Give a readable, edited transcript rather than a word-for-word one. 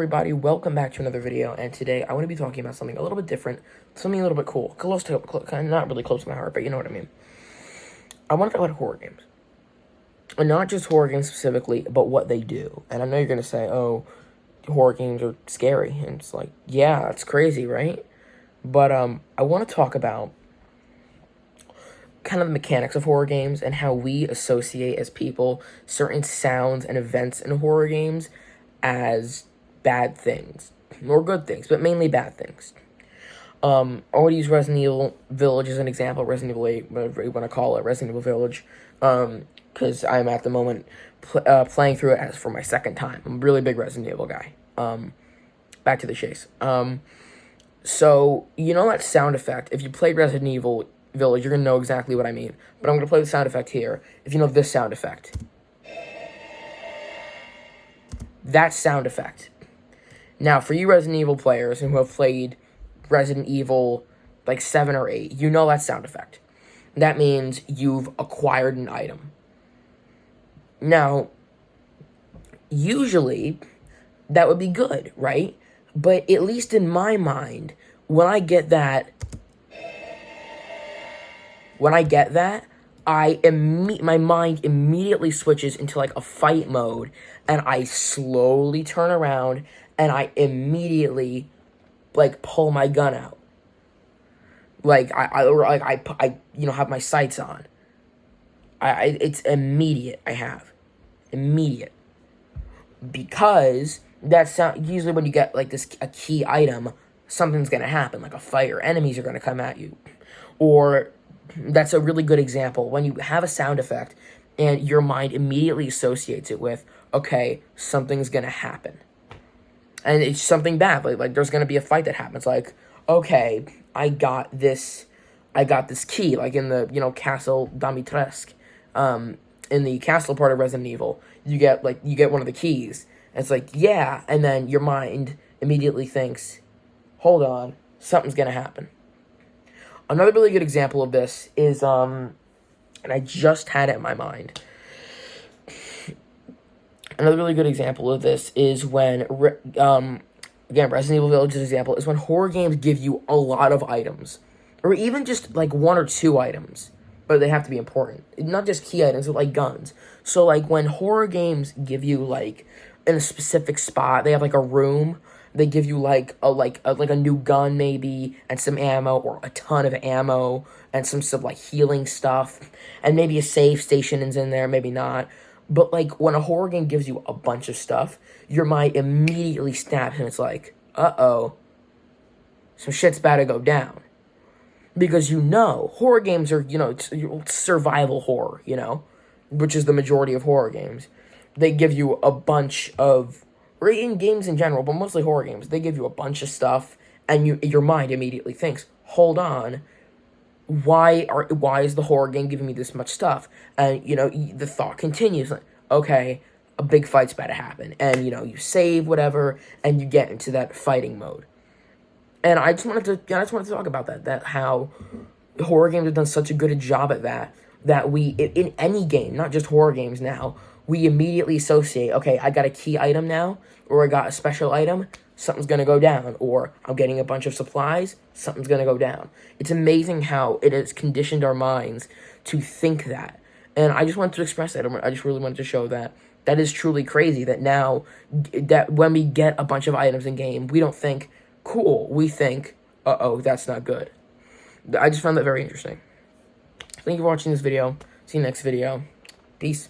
Everybody, welcome back to another video, and today I want to be talking about something a little bit different, something a little bit cool, not really close to my heart, but you know what I mean. I want to talk about horror games, and not just horror games specifically, but what they do. And I know you're going to say, oh, horror games are scary, and it's like, yeah, that's crazy, right? But I want to talk about kind of the mechanics of horror games and how we associate as people certain sounds and events in horror games as bad things or good things, but mainly bad things. I want to use Resident Evil Village as an example. Resident Evil 8, whatever you want to call it, Resident Evil Village, because I'm at the moment playing through it as for my second time. I'm a really big Resident Evil guy. Back to the chase. So you know that sound effect. If you played Resident Evil Village, you're gonna know exactly what I mean. But I'm gonna play the sound effect here. If you know this sound effect, that sound effect. Now, for you Resident Evil players who have played Resident Evil like 7 or 8, you know that sound effect. That means you've acquired an item. Now, usually, that would be good, right? But at least in my mind, when I get that, my mind immediately switches into like a fight mode, and I slowly turn around and I immediately like pull my gun out. Like I have my sights on. It's immediate. Immediate, because that's usually when you get like a key item, something's gonna happen, like a fight or enemies are gonna come at you, or that's a really good example when you have a sound effect and your mind immediately associates it with, okay, something's gonna happen. And it's something bad, like there's gonna be a fight that happens, like, okay, I got this key, like in the, Castle Dimitrescu, in the castle part of Resident Evil, you get one of the keys, and it's like, yeah, and then your mind immediately thinks, hold on, something's gonna happen. Another really good example of this is, and I just had it in my mind. Another really good example of this is when, again, Resident Evil Village's example is when horror games give you a lot of items, or even just like one or two items, but they have to be important. Not just key items, but like guns. So like when horror games give you like in a specific spot, they have like a room. They give you like a new gun maybe, and some ammo, or a ton of ammo, and some like healing stuff, and maybe a save station is in there, maybe not. But like when a horror game gives you a bunch of stuff, your mind immediately snaps and it's like, uh-oh, some shit's about to go down. Because horror games are, survival horror, which is the majority of horror games. They give you a bunch of, or in games in general, but mostly horror games, they give you a bunch of stuff, and your mind immediately thinks, hold on, why is the horror game giving me this much stuff? And, the thought continues, like, okay, a big fight's about to happen, and, you save, whatever, and you get into that fighting mode. And I just wanted to talk about that how horror games have done such a good job at that we, in any game, not just horror games now, we immediately associate, okay, I got a key item now, or I got a special item, something's going to go down, or I'm getting a bunch of supplies, something's going to go down. It's amazing how it has conditioned our minds to think that. And I just wanted to express that. I just really wanted to show that is truly crazy, that now, that when we get a bunch of items in game, we don't think, cool, we think, uh-oh, that's not good. I just found that very interesting. Thank you for watching this video. See you next video. Peace.